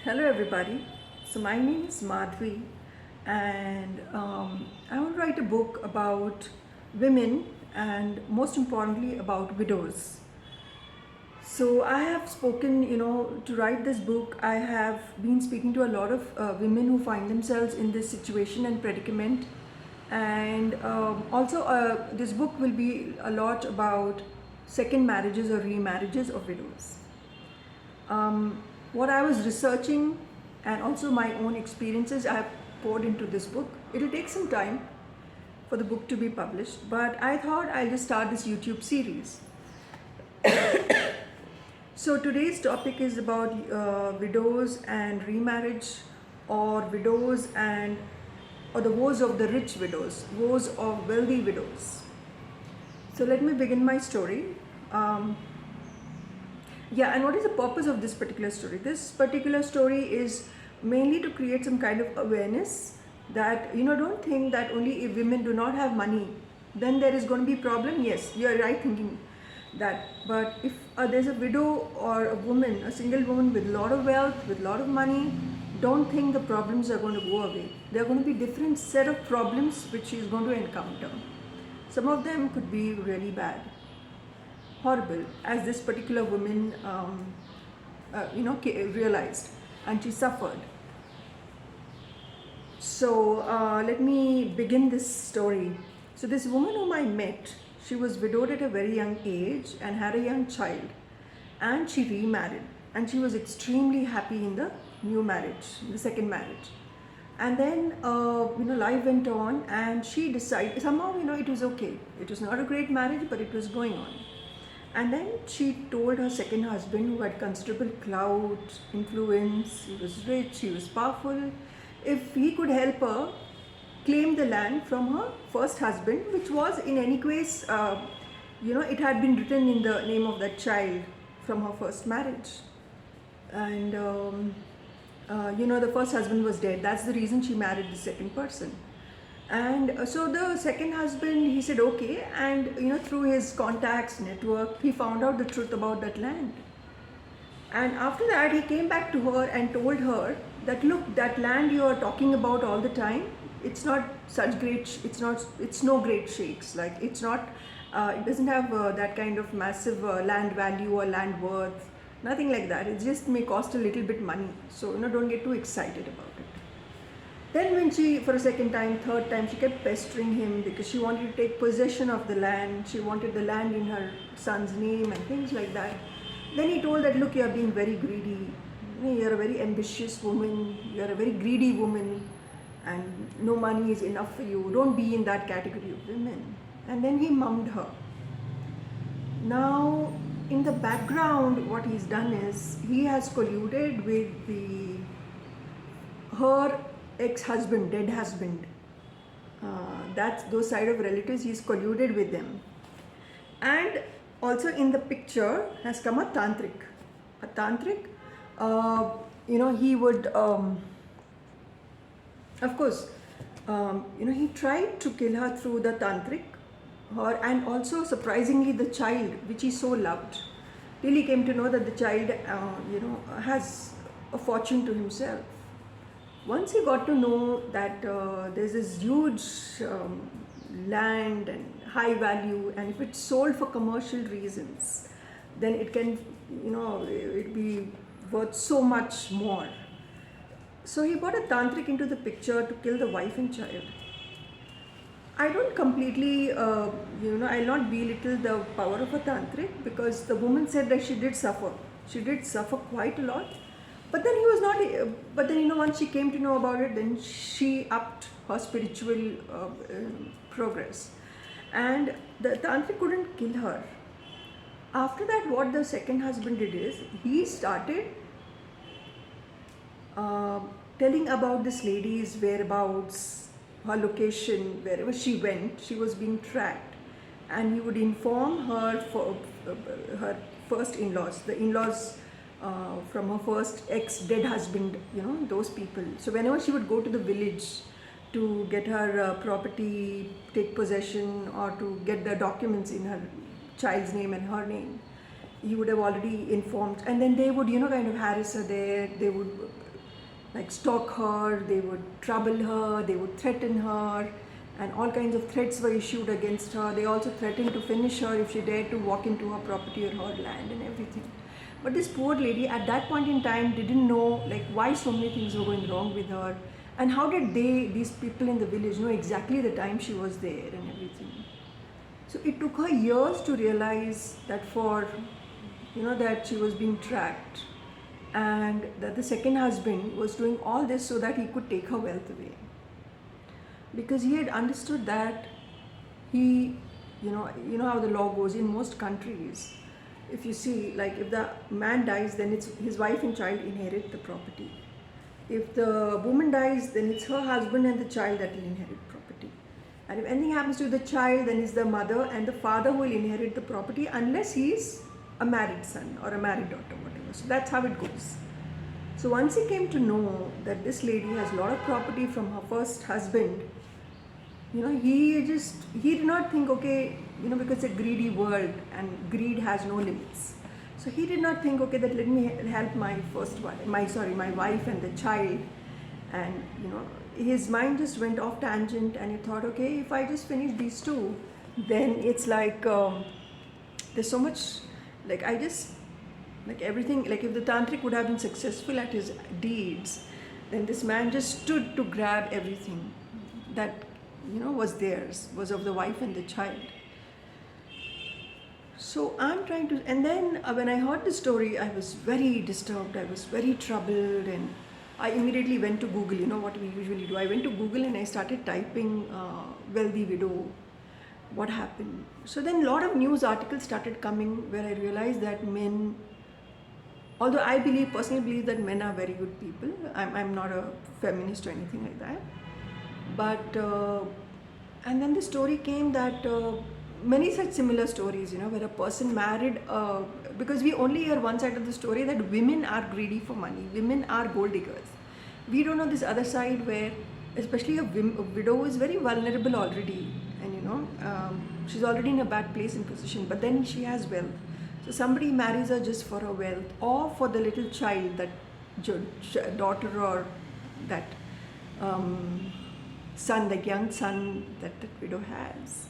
Hello, everybody. So, my name is Madhvi, and I want to write a book about women and, most importantly, about widows. So, I have spoken, to write this book. I have been speaking to a lot of women who find themselves in this situation and predicament. And also, this book will be a lot about second marriages or remarriages of widows. What I was researching and also my own experiences I have poured into this book. It'll take some time for the book to be published, but I thought I'll just start this YouTube series. So today's topic is about widows and remarriage, or widows and or the woes of the rich widows, woes of wealthy widows. So let me begin my story. Um, Yeah, and what is the purpose of this particular story? This particular story is mainly to create some kind of awareness that, don't think that only if women do not have money, then there is going to be problem. Yes, you are right thinking that. But if there's a widow or a woman, a single woman with a lot of wealth, with a lot of money, don't think the problems are going to go away. There are going to be different set of problems which she is going to encounter. Some of them could be really bad, horrible, as this particular woman realized, and she suffered. So let me begin this story. So this woman whom I met, she was widowed at a very young age and had a young child, and she remarried, and she was extremely happy in the new marriage, the second marriage. And then life went on, and she decided somehow, it was okay. It was not a great marriage, but it was going on. And then she told her second husband, who had considerable clout, influence, he was rich, he was powerful, if he could help her claim the land from her first husband, which was in any case, it had been written in the name of that child from her first marriage. And, the first husband was dead. That's the reason she married the second person. And so the second husband, he said okay, and through his contacts network, he found out the truth about that land. And after that, he came back to her and told her that, look, that land you are talking about all the time, it's not such great, it's no great shakes. Like, it's not, it doesn't have that kind of massive land value or land worth, nothing like that. It just may cost a little bit money. So don't get too excited about it. Then when she, for a second time, third time, she kept pestering him because she wanted to take possession of the land. She wanted the land in her son's name and things like that. Then he told that, look, you are being very greedy. You are a very ambitious woman. You are a very greedy woman. And no money is enough for you. Don't be in that category of women. And then he mummed her. Now, in the background, what he's done is he has colluded with her ex-husband, dead husband. That's those side of relatives, he's colluded with them. And also in the picture has come a tantric. A tantric, he would, of course, he tried to kill her through the tantric, and also surprisingly the child, which he so loved, till he came to know that the child, has a fortune to himself. Once he got to know that there's this huge land and high value, and if it's sold for commercial reasons, then it can, it be worth so much more. So he brought a tantric into the picture to kill the wife and child. I don't completely, I'll not belittle the power of a tantric, because the woman said that she did suffer. She did suffer quite a lot. But then he was not, but then, once she came to know about it, then she upped her spiritual progress. And the tantric couldn't kill her. After that, what the second husband did is, he started telling about this lady's whereabouts, her location, wherever she went, she was being tracked. And he would inform her for her first in-laws, the in-laws from her first ex-dead husband, those people. So whenever she would go to the village to get her property, take possession, or to get the documents in her child's name and her name, he would have already informed. And then they would, kind of harass her there. They would like stalk her, they would trouble her, they would threaten her, and all kinds of threats were issued against her. They also threatened to finish her if she dared to walk into her property or her land and everything. But this poor lady at that point in time didn't know like why so many things were going wrong with her, and how did these people in the village know exactly the time she was there and everything. So it took her years to realize that that she was being tracked, and that the second husband was doing all this so that he could take her wealth away, because he had understood that he, you know how the law goes in most countries. If you see, like if the man dies, then it's his wife and child inherit the property. If the woman dies, then it's her husband and the child that will inherit property. And if anything happens to the child, then it's the mother and the father who will inherit the property, unless he's a married son or a married daughter, whatever. So that's how it goes. So once he came to know that this lady has a lot of property from her first husband, he did not think, okay, because it's a greedy world and greed has no limits. So he did not think, okay, that let me help my my wife and the child. And his mind just went off tangent, and he thought, okay, if I just finish these two, then it's like there's so much, like everything, like if the tantric would have been successful at his deeds, then this man just stood to grab everything that was theirs, was of the wife and the child. So I'm trying to, and then when I heard the story, I was very disturbed, I was very troubled, and I immediately went to Google. You know what we usually do, I went to Google and I started typing wealthy widow, what happened. So then a lot of news articles started coming where I realized that men, although I personally believe that men are very good people, I'm not a feminist or anything like that, but and then the story came that many such similar stories, where a person married, because we only hear one side of the story, that women are greedy for money, women are gold diggers. We don't know this other side where, especially a widow is very vulnerable already, and she's already in a bad place and position, but then she has wealth. So somebody marries her just for her wealth, or for the little child, that daughter or that son, the young son that widow has,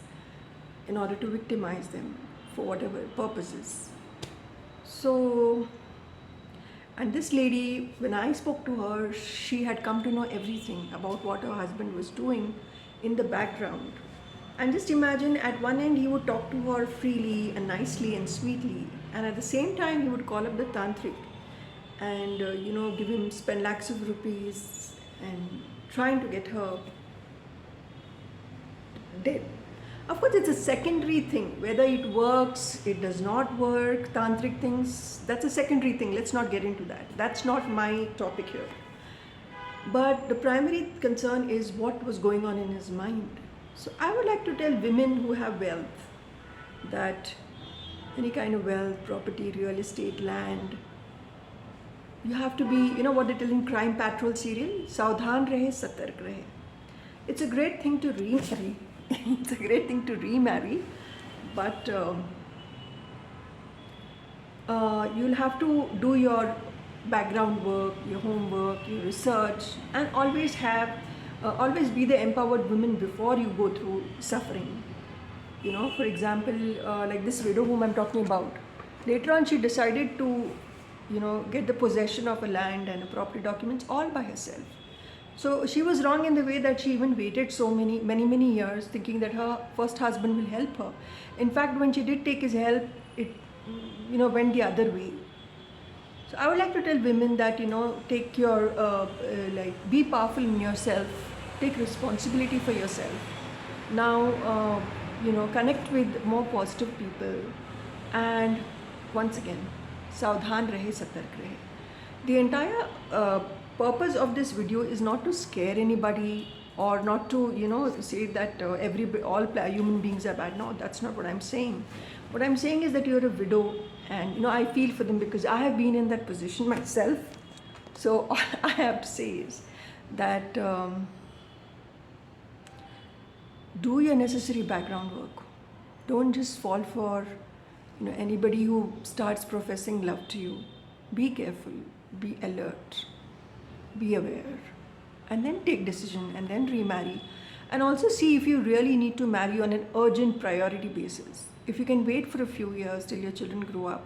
in order to victimize them for whatever purposes. So, and this lady, when I spoke to her, she had come to know everything about what her husband was doing in the background. And just imagine, at one end he would talk to her freely and nicely and sweetly, and at the same time he would call up the tantric and give him, spend lakhs of rupees and trying to get her dead. Of course, it's a secondary thing. Whether it works, it does not work, tantric things, that's a secondary thing. Let's not get into that. That's not my topic here. But the primary concern is what was going on in his mind. So I would like to tell women who have wealth, that any kind of wealth, property, real estate, land, you have to be, what they tell in Crime Patrol serial, Saudhan rahe, satark rahe. It's a great thing to remarry. It's a great thing to remarry, but you'll have to do your background work, your homework, your research, and always be the empowered woman before you go through suffering. For example, like this widow whom I'm talking about, later on she decided to, get the possession of a land and a property documents all by herself. So she was wrong in the way that she even waited so many years thinking that her first husband will help her. In fact, when she did take his help, it went the other way. So I would like to tell women that take your be powerful in yourself, take responsibility for yourself. Now connect with more positive people, and once again, Saudhan rahe, satark rahe. The entire purpose of this video is not to scare anybody, or not to say that all human beings are bad. No, that's not what I'm saying. What I'm saying is that you're a widow, and I feel for them because I have been in that position myself. So all I have to say is that do your necessary background work. Don't just fall for anybody who starts professing love to you. Be careful, be alert. be aware, and then take decision, and then remarry. And also see if you really need to marry on an urgent priority basis. If you can wait for a few years till your children grow up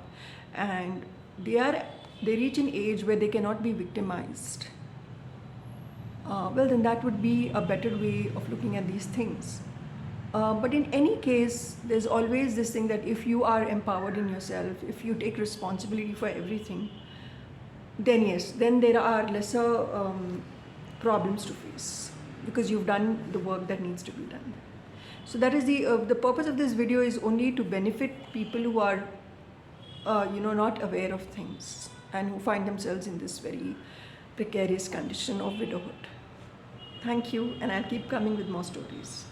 and they reach an age where they cannot be victimized, well, then that would be a better way of looking at these things. But in any case, there's always this thing that if you are empowered in yourself, if you take responsibility for everything, then yes, then there are lesser problems to face because you've done the work that needs to be done. So that is the purpose of this video is only to benefit people who are not aware of things and who find themselves in this very precarious condition of widowhood. Thank you, and I'll keep coming with more stories.